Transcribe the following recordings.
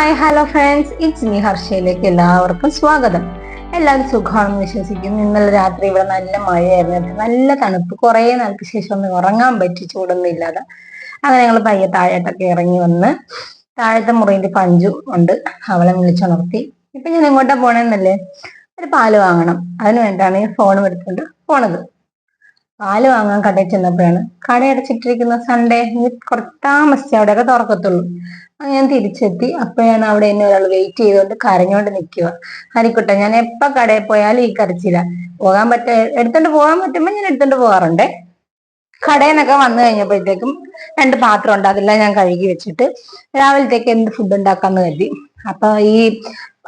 Hi hello friends, it's me ഹർഷയിലേക്ക് എല്ലാവർക്കും സ്വാഗതം. എല്ലാവരും സുഖമാണെന്ന് വിശ്വസിക്കുന്നു. ഇന്നലെ രാത്രി ഇവിടെ നല്ല മഴയായിരുന്നു, നല്ല തണുപ്പ്. കുറേ നാൾക്ക് ശേഷം ഒന്ന് ഉറങ്ങാൻ പറ്റി, ചൂടൊന്നും ഇല്ലാതെ. അങ്ങനെ ഞങ്ങൾ പയ്യെ താഴോട്ടൊക്കെ ഇറങ്ങി വന്ന് താഴത്തെ മുറിയിൽ പഞ്ചു ഉണ്ട്, അവളെ വിളിച്ചുണർത്തി. ഇപ്പൊ ഞാൻ എങ്ങോട്ടാ പോണെന്നല്ലേ, ഒരു പാല് വാങ്ങണം. അതിന് വേണ്ടിയാണ് ഈ ഫോണും എടുത്തുകൊണ്ട് പോണത്. പാല് വാങ്ങാൻ കടയിൽ ചെന്നപ്പോഴാണ് കട അടച്ചിട്ടിരിക്കുന്ന. സൺഡേ കുറച്ച് താമസിച്ച് അവിടെയൊക്കെ തുറക്കത്തുള്ളൂ. ഞാൻ തിരിച്ചെത്തി. അപ്പോഴാണ് അവിടെ എന്നെ ഒരാൾ വെയിറ്റ് ചെയ്തുകൊണ്ട് കരഞ്ഞോണ്ട് നിൽക്കുക. ഹരിക്കുട്ട, ഞാൻ എപ്പോ കടയിൽ പോയാലും ഈ കരച്ചില്ല. എടുത്തോണ്ട് പോകാൻ പറ്റുമ്പോ ഞാൻ എടുത്തോണ്ട് പോകാറുണ്ട്. കടയിൽ നിന്നൊക്കെ വന്നു കഴിഞ്ഞപ്പോഴത്തേക്കും 2 പാത്രം ഉണ്ട്, അതെല്ലാം ഞാൻ കഴുകി വെച്ചിട്ട് രാവിലത്തേക്ക് എന്ത് ഫുഡ് ഉണ്ടാക്കാന്ന് കരുതി. അപ്പൊ ഈ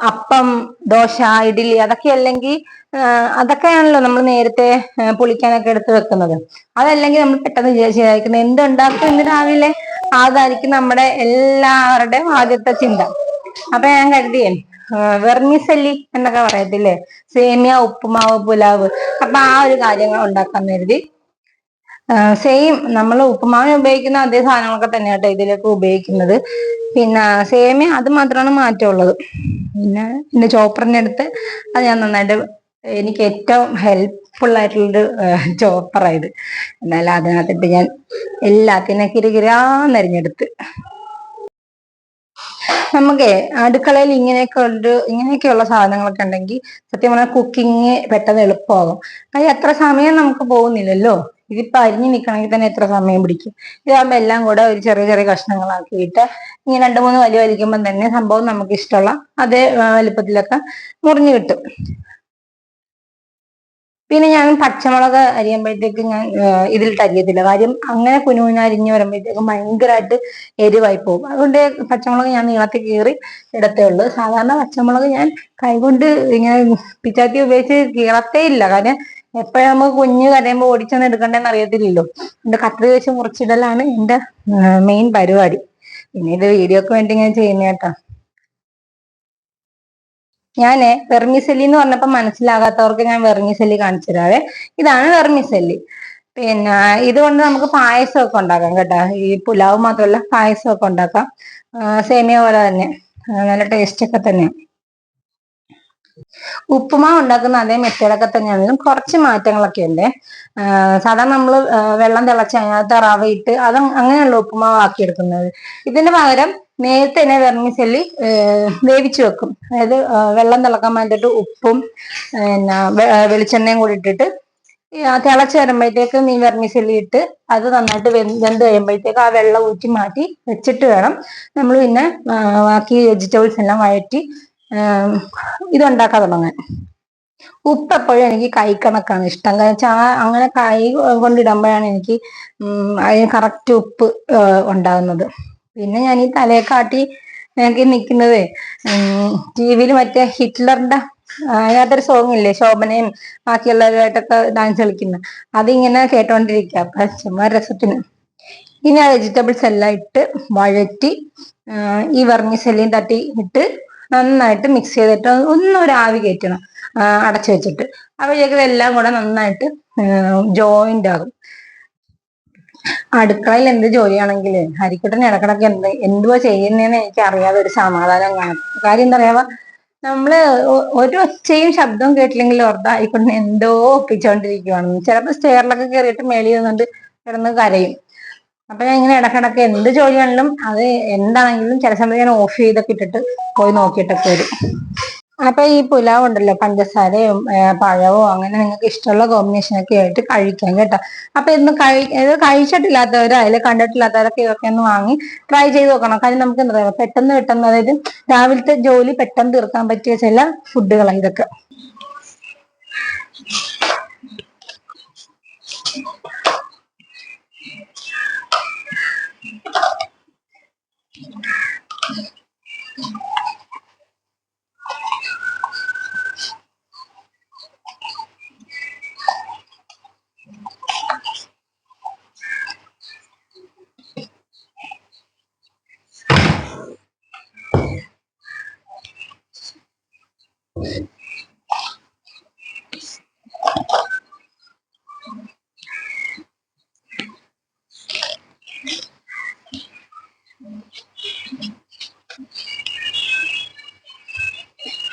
അപ്പം, ദോശ, ഇഡ്ഡലി അതൊക്കെ അല്ലെങ്കിൽ അതൊക്കെയാണല്ലോ നമ്മൾ നേരത്തെ പുളിക്കാനൊക്കെ എടുത്ത് വെക്കുന്നത്. അതല്ലെങ്കിൽ നമ്മൾ പെട്ടെന്ന് വിചാരിക്കുന്നത് എന്തുണ്ടാക്കും ഇന്ന് രാവിലെ, അതായിരിക്കും നമ്മുടെ എല്ലാവരുടെയും ആദ്യത്തെ ചിന്ത. അപ്പൊ ഞാൻ കരുതിയേ വെർമിസെല്ലി എന്നൊക്കെ പറയത്തില്ലേ, സേമിയ, ഉപ്പുമാവ്, പുലാവ്. അപ്പൊ ആ ഒരു കാര്യങ്ങൾ ഉണ്ടാക്കാൻ കരുതി. സെയിം നമ്മൾ ഉപ്പുമാവിന് ഉപയോഗിക്കുന്ന അതേ സാധനങ്ങളൊക്കെ തന്നെയാട്ടോ ഇതിലേക്ക് ഉപയോഗിക്കുന്നത്. പിന്നെ സേമിയ അത് മാത്രമാണ് മാറ്റമുള്ളത്. പിന്നെ എന്റെ ചോപ്പറിന്റെ അടുത്ത് അത് ഞാൻ നന്നായിട്ട്, എനിക്ക് ഏറ്റവും ഹെൽപ്ഫുൾ ആയിട്ടുള്ളൊരു ചോപ്പറായത്. എന്നാലും അതിനകത്തിട്ട് ഞാൻ എല്ലാത്തിനും കിരുകിരാന്നരിഞ്ഞെടുത്ത്. നമുക്ക് അടുക്കളയിൽ ഇങ്ങനെയൊക്കെയുള്ള സാധനങ്ങളൊക്കെ ഉണ്ടെങ്കിൽ സത്യം പറഞ്ഞാൽ കുക്കിംഗ് പെട്ടെന്ന് എളുപ്പമാകും. അത് എത്ര സമയം നമുക്ക് പോകുന്നില്ലല്ലോ. ഇതിപ്പോ അരിഞ്ഞു നിൽക്കണമെങ്കിൽ തന്നെ എത്ര സമയം പിടിക്കും. ഇതാകുമ്പോ എല്ലാം കൂടെ ഒരു ചെറിയ ചെറിയ കഷ്ണങ്ങളാക്കിയിട്ട് ഇങ്ങനെ 2-3 വലി വലിക്കുമ്പോൾ തന്നെ സംഭവം നമുക്ക് ഇഷ്ടമുള്ള അതേ വലുപ്പത്തിലൊക്കെ മുറിഞ്ഞു കിട്ടും. പിന്നെ ഞാൻ പച്ചമുളക് അരിയുമ്പോഴത്തേക്ക് ഞാൻ ഇതിലിട്ട് അരിയത്തില്ല. കാര്യം അങ്ങനെ കുനുകുന അരിഞ്ഞ് വരുമ്പോഴത്തേക്കും ഭയങ്കരമായിട്ട് എരിവായി പോകും. അതുകൊണ്ട് പച്ചമുളക് ഞാൻ നീളത്തിൽ കീറി ഇടത്തേ ഉള്ളൂ. സാധാരണ പച്ചമുളക് ഞാൻ കൈകൊണ്ട് ഇങ്ങനെ പിച്ചാത്തി ഉപയോഗിച്ച് കീറത്തേ ഇല്ല. കാര്യം എപ്പോഴും നമുക്ക് കുഞ്ഞ് കരയുമ്പോൾ ഓടിച്ചെന്ന് എടുക്കണ്ടെന്ന് അറിയത്തില്ലല്ലോ. എന്റെ കത്രിക വെച്ച് മുറിച്ചിടലാണ് എന്റെ മെയിൻ പരിപാടി. പിന്നെ ഇത് വീഡിയോക്ക് വേണ്ടി ഞാൻ ചെയ്യുന്ന കേട്ടോ. ഞാന് വെർമിസെല്ലി എന്ന് പറഞ്ഞപ്പോ മനസ്സിലാകാത്തവർക്ക് ഞാൻ വെർമിസെല്ലി കാണിച്ചു തരാവേ. ഇതാണ് വെർമിസെല്ലി. പിന്നെ ഇതുകൊണ്ട് നമുക്ക് പായസമൊക്കെ ഉണ്ടാക്കാം കേട്ടോ. ഈ പുലാവ് മാത്രമല്ല, പായസമൊക്കെ ഉണ്ടാക്കാം. സേമിയ പോലെ തന്നെ നല്ല ടേസ്റ്റ് ഒക്കെ തന്നെയാണ്. ഉപ്പുമാവ് ഉണ്ടാക്കുന്ന അതേ മെത്തേഡൊക്കെ തന്നെയാണെങ്കിലും കുറച്ച് മാറ്റങ്ങളൊക്കെ ഉണ്ട്. സാധാരണ നമ്മൾ വെള്ളം തിളച്ച് അതിനകത്ത് റവ ഇട്ട് അത് അങ്ങനെയുള്ള ഉപ്പുമാവ് ആക്കിയെടുക്കുന്നത്. ഇതിന് പകരം നേരത്തെ തന്നെ വെർമിസെല്ലി വേവിച്ചു വെക്കും. അതായത് വെള്ളം തിളക്കാൻ വേണ്ടിയിട്ട് ഉപ്പും പിന്നെ വെളിച്ചെണ്ണയും കൂടി ഇട്ടിട്ട് തിളച്ച് വരുമ്പോഴത്തേക്ക് ഈ വെർമിസെല്ലി ഇട്ട് അത് നന്നായിട്ട് വെന്ത് കഴിയുമ്പോഴത്തേക്ക് ആ വെള്ളം ഊറ്റി മാറ്റി വെച്ചിട്ട് വേണം നമ്മൾ പിന്നെ ബാക്കി വെജിറ്റബിൾസ് എല്ലാം വഴറ്റി ഇതുണ്ടാക്കാൻ തുടങ്ങാൻ. ഉപ്പ് എപ്പോഴും എനിക്ക് കൈ കണക്കാണ് ഇഷ്ടം. കാരണം വെച്ചാൽ അങ്ങനെ കൈ കൊണ്ടിടുമ്പോഴാണ് എനിക്ക് അതിന് കറക്റ്റ് ഉപ്പ് ഉണ്ടാകുന്നത്. പിന്നെ ഞാൻ ഈ തലയെക്കാട്ടി എനിക്ക് നിൽക്കുന്നത് TV-യിൽ മറ്റേ ഹിറ്റ്ലറിന്റെ അതിനകത്തൊരു സോങ് ഇല്ലേ, ശോഭനയും ബാക്കിയുള്ളവരുമായിട്ടൊക്കെ ഡാൻസ് കളിക്കുന്ന, അതിങ്ങനെ കേട്ടോണ്ടിരിക്കുക അപ്പൊ ചുമ്മാ രസത്തിന്. ഇനി ആ വെജിറ്റബിൾസ് എല്ലാം ഇട്ട് വഴറ്റി ഈ വെർമിസെല്ലിയും തട്ടി ഇട്ട് നന്നായിട്ട് മിക്സ് ചെയ്തിട്ട് ഒന്നൊരു ആവി കയറ്റണം അടച്ചു വെച്ചിട്ട്. അപ്പോഴേക്കും ഇതെല്ലാം കൂടെ നന്നായിട്ട് ജോയിന്റ് ആകും. അടുക്കളയിൽ എന്ത് ജോലിയാണെങ്കിലും ഹരിക്കുട്ടൻ ഇടക്കിടക്ക് എന്തുവാ ചെയ്യുന്നതെന്ന് എനിക്ക് അറിയാതെ ഒരു സമാധാനം കാണും. കാര്യം എന്താ പറയാ, നമ്മള് ഒരു ഒച്ചയും ശബ്ദവും കേട്ടില്ലെങ്കിൽ ഓർത്താ ആയിക്കൊണ്ട് എന്തോ ഒപ്പിച്ചോണ്ടിരിക്കുവാണെന്ന്. ചിലപ്പോൾ സ്റ്റെയറിലൊക്കെ കയറിയിട്ട് മേളിൽ നിന്നുകൊണ്ട് കിടന്ന് കരയും. അപ്പൊ ഞാൻ ഇങ്ങനെ ഇടക്കിടക്ക് എന്ത് ജോലിയാണെങ്കിലും അത് എന്താണെങ്കിലും ചില സമയം ഞാൻ ഓഫ് ചെയ്തൊക്കെ ഇട്ടിട്ട് പോയി നോക്കിയിട്ടൊക്കെ വരും. അപ്പൊ ഈ പുലാവ് ഉണ്ടല്ലോ, പഞ്ചസാരയും പഴവും അങ്ങനെ നിങ്ങൾക്ക് ഇഷ്ടമുള്ള കോമ്പിനേഷനൊക്കെ ആയിട്ട് കഴിക്കാം കേട്ടോ. അപ്പൊ ഇത് കഴിച്ചിട്ടില്ലാത്തവരോ അതിൽ കണ്ടിട്ടില്ലാത്തവരൊക്കെ ഇതൊക്കെ ഒന്ന് വാങ്ങി ട്രൈ ചെയ്ത് നോക്കണം. കാര്യം നമുക്ക് എന്താ പറയുക, പെട്ടെന്ന് അതായത് രാവിലത്തെ ജോലി പെട്ടെന്ന് തീർക്കാൻ പറ്റിയ ചില ഫുഡുകളാണ് ഇതൊക്കെ.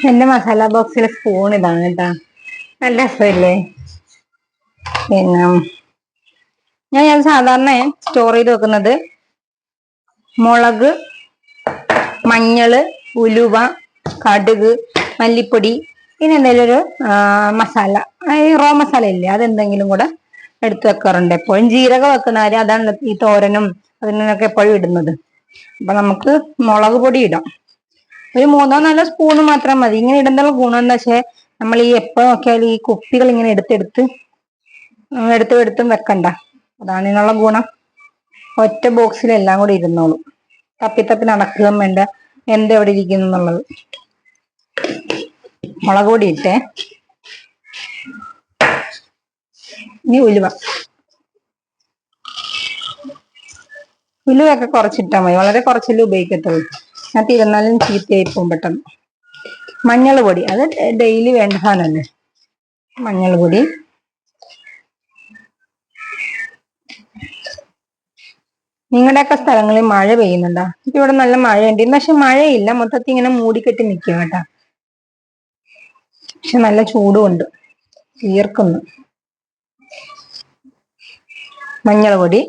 എന്റെ മസാല ബോക്സിലെ സ്പൂൺ ഇതാണ് കേട്ടാ, നല്ല രസമില്ലേ? പിന്നെ ഞാൻ സാധാരണ സ്റ്റോർ ചെയ്ത് വെക്കുന്നത് മുളക്, മഞ്ഞള്, ഉലുവ, കടുക്, മല്ലിപ്പൊടി, പിന്നെ എന്തെങ്കിലും ഒരു മസാല, റോ മസാല ഇല്ലേ, അതെന്തെങ്കിലും കൂടെ എടുത്തു വെക്കാറുണ്ട്. എപ്പോഴും ജീരകം വെക്കുന്നവര് അതാണ് ഈ തോരനും അതിനൊക്കെ എപ്പോഴും ഇടുന്നത്. അപ്പൊ നമുക്ക് മുളക് പൊടി ഇടാം, ഒരു 3-4 സ്പൂണ് മാത്രം മതി. ഇങ്ങനെ ഇടുന്നുള്ള ഗുണം എന്താ വെച്ചാൽ നമ്മൾ ഈ എപ്പോ നോക്കിയാലും ഈ കുപ്പികൾ ഇങ്ങനെ എടുത്തും വെക്കണ്ട, അതാണ് ഇതിനുള്ള ഗുണം. ഒറ്റ ബോക്സിൽ എല്ലാം കൂടി ഇരുന്നോളും, തപ്പി നടക്കുകയും വേണ്ട എന്തെവിടെ ഇരിക്കുന്നു എന്നുള്ളത്. മുളക് പൊടി ഇട്ടേ, ഇനി ഉലുവയൊക്കെ കുറച്ചിട്ടാൽ മതി, വളരെ കുറച്ചല്ലേ ഉപയോഗിക്കത്തുള്ളൂ. ഞാൻ തിരുന്നാലും ചീത്തയായി പോകും പെട്ടെന്ന്. മഞ്ഞൾ പൊടി, അത് ഡെയിലി വേണ്ട സാധനമല്ലേ. മഞ്ഞൾ പൊടി, നിങ്ങളുടെയൊക്കെ സ്ഥലങ്ങളിൽ മഴ പെയ്യുന്നുണ്ടോ? ഇവിടെ നല്ല മഴയുണ്ട് ഇന്ന്, പക്ഷെ മഴയില്ല, മൊത്തത്തിൽ ഇങ്ങനെ മൂടിക്കെട്ടി നിൽക്കുക കേട്ടാ. പക്ഷെ നല്ല ചൂടുമുണ്ട്, ഈർക്കുന്നു. മഞ്ഞൾ പൊടി,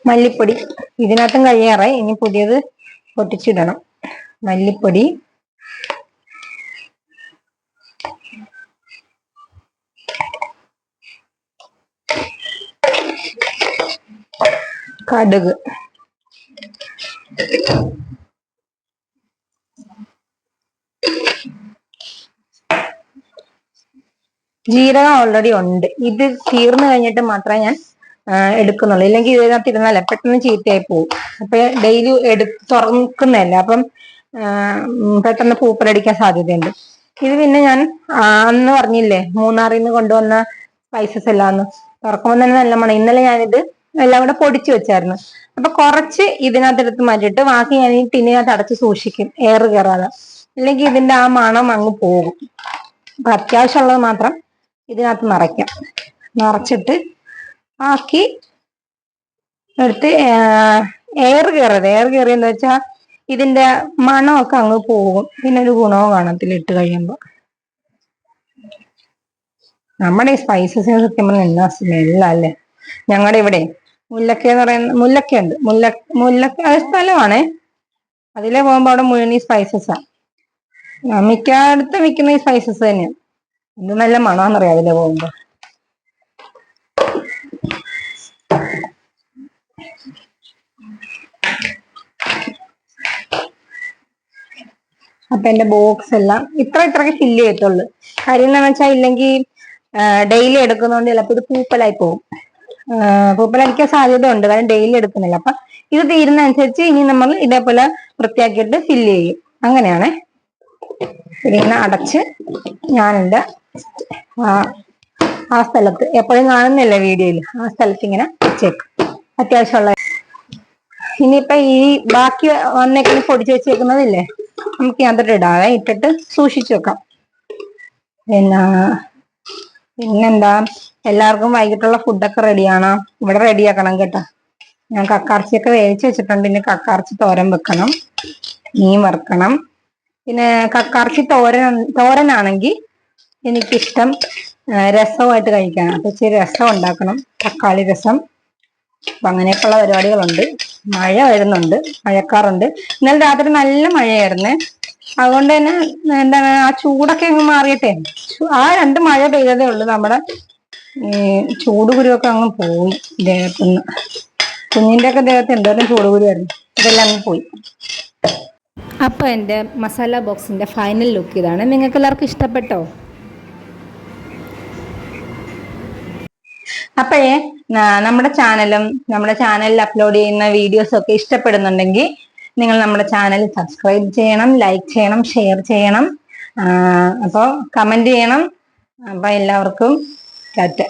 മല്ലിപ്പൊടി, ഇതിനകത്തും കഴിയാറായി, ഇനി പുതിയത് പൊട്ടിച്ചിടണം. മല്ലിപ്പൊടി, കടുക്, ജീരകം ഓൾറെഡി ഉണ്ട്, ഇത് തീർന്നു കഴിഞ്ഞിട്ട് മാത്രമേ ഞാൻ എടുക്കുന്നുള്ളൂ. ഇല്ലെങ്കിൽ ഇതിനകത്ത് ഇരുന്നാലേ പെട്ടെന്ന് ചീത്തയായി പോകും. അപ്പൊ ഡെയിലി തുറക്കുന്നതല്ല, അപ്പം പെട്ടെന്ന് പൂപ്പലടിക്കാൻ സാധ്യതയുണ്ട്. ഇത് പിന്നെ ഞാൻ അന്ന് പറഞ്ഞില്ലേ മൂന്നാറിൽ നിന്ന് കൊണ്ടുവന്ന സ്പൈസസ് എല്ലാം ഒന്ന് തുറക്കുമ്പോൾ തന്നെ നല്ല മണം. ഇന്നലെ ഞാനിത് എല്ലാം കൂടെ പൊടിച്ചു വെച്ചായിരുന്നു. അപ്പൊ കുറച്ച് ഇതിനകത്ത് എടുത്ത് മാറ്റിയിട്ട് ബാക്കി ഞാൻ ഈ ടിന്നിനകത്ത് അടച്ച് സൂക്ഷിക്കും, എയർ കയറാതെ. ഇല്ലെങ്കിൽ ഇതിന്റെ ആ മണം അങ്ങ് പോകും. അപ്പൊ അത്യാവശ്യമുള്ളത് മാത്രം ഇതിനകത്ത് നിറച്ചിട്ട് ആക്കി എടുത്ത് എയർ കയറിയെന്ന് വെച്ചാൽ ഇതിന്റെ മണമൊക്കെ അങ്ങ് പോകും, പിന്നെ ഒരു ഗുണവും കാണത്തില്ല ഇട്ട് കഴിയുമ്പോ. നമ്മുടെ ഈ സ്പൈസസിന് സത്യം പറഞ്ഞാൽ എന്നാ സ്മെല്ല അല്ലേ. ഞങ്ങളുടെ ഇവിടെ മുല്ലക്ക എന്ന് പറയുന്ന മുല്ലക്കയുണ്ട്, മുല്ലക്ക അത് സ്ഥലമാണേ, അതിലെ പോകുമ്പോ അവിടെ മുഴുവൻ ഈ സ്പൈസസാ. മിക്കടുത്ത് വിൽക്കുന്ന ഈ സ്പൈസസ് തന്നെയാണ്. ഇത് നല്ല മണമെന്നറിയാം അതിലെ പോകുമ്പോ. അപ്പൊ എന്റെ ബോക്സ് എല്ലാം ഇത്രയ്ക്ക് ഫില്ല് ചെയ്യത്തുള്ളൂ. കാര്യം എന്താണെന്ന് വെച്ചാൽ ഇല്ലെങ്കിൽ ഡെയിലി എടുക്കുന്നതുകൊണ്ട് ചിലപ്പോൾ ഇത് പൂപ്പലായി പോകും. പൂപ്പലടിക്കാൻ സാധ്യത ഉണ്ട്, കാരണം ഡെയിലി എടുക്കുന്നില്ല. അപ്പൊ ഇത് തീരുന്നതനുസരിച്ച് ഇനി നമ്മൾ ഇതേപോലെ വൃത്തിയാക്കിയിട്ട് ഫില്ല് ചെയ്യും. അങ്ങനെയാണേ. ഇങ്ങനെ അടച്ച് ഞാനെന്റെ ആ സ്ഥലത്ത് എപ്പോഴും കാണുന്നില്ല വീഡിയോയിൽ, ആ സ്ഥലത്ത് ഇങ്ങനെ വെച്ചേക്കും അത്യാവശ്യമുള്ള. ഇനിയിപ്പൊ ഈ ബാക്കി വന്നേക്കുന്ന പൊടിച്ച് വെച്ചേക്കുന്നതില്ലേ, നമുക്ക് അതിട്ട് ഇടാവേ, ഇട്ടിട്ട് സൂക്ഷിച്ചു വെക്കാം. പിന്നെന്താ, എല്ലാവർക്കും വൈകിട്ടുള്ള ഫുഡൊക്കെ റെഡിയാണോ? ഇവിടെ റെഡിയാക്കണം കേട്ടോ. ഞാൻ കക്കാർച്ചിയൊക്കെ വേവിച്ച് വെച്ചിട്ടുണ്ട്. പിന്നെ കക്കാർച്ചി തോരൻ വെക്കണം, മീൻ വറുക്കണം. പിന്നെ കക്കാർച്ചി തോരനാണെങ്കിൽ എനിക്കിഷ്ടം രസമായിട്ട് കഴിക്കാനാണ്. അപ്പൊ ഇച്ചിരി രസം ഉണ്ടാക്കണം, തക്കാളി രസം. അപ്പൊ അങ്ങനെയൊക്കെയുള്ള പരിപാടികളുണ്ട്. മഴ വരുന്നുണ്ട്, മഴക്കാറുണ്ട്. ഇന്നലെ രാത്രി നല്ല മഴയായിരുന്നേ. അതുകൊണ്ട് തന്നെ എന്താണ്, ആ ചൂടൊക്കെ അങ്ങ് മാറിയിട്ടെ, ആ 2 മഴ പെയ്തതേ ഉള്ളൂ, നമ്മുടെ ചൂടുകുരുവൊക്കെ അങ്ങ് പോയി ദേഹത്തുനിന്ന്. കുഞ്ഞിന്റെ ഒക്കെ ദേഹത്ത് എന്തോരം ചൂടുകുരുവായിരുന്നു, ഇതെല്ലാം അങ്ങ് പോയി. അപ്പൊ എൻ്റെ മസാല ബോക്സിന്റെ ഫൈനൽ ലുക്ക് ഇതാണ്. നിങ്ങൾക്ക് എല്ലാവർക്കും ഇഷ്ടപ്പെട്ടോ? അപ്പോഴേ നമ്മുടെ ചാനലിൽ അപ്ലോഡ് ചെയ്യുന്ന വീഡിയോസ് ഒക്കെ ഇഷ്ടപ്പെടുന്നുണ്ടെങ്കിൽ നിങ്ങൾ നമ്മുടെ ചാനൽ സബ്സ്ക്രൈബ് ചെയ്യണം, ലൈക്ക് ചെയ്യണം, ഷെയർ ചെയ്യണം, അപ്പോൾ കമന്റ് ചെയ്യണം. അപ്പൊ എല്ലാവർക്കും ടാറ്റ.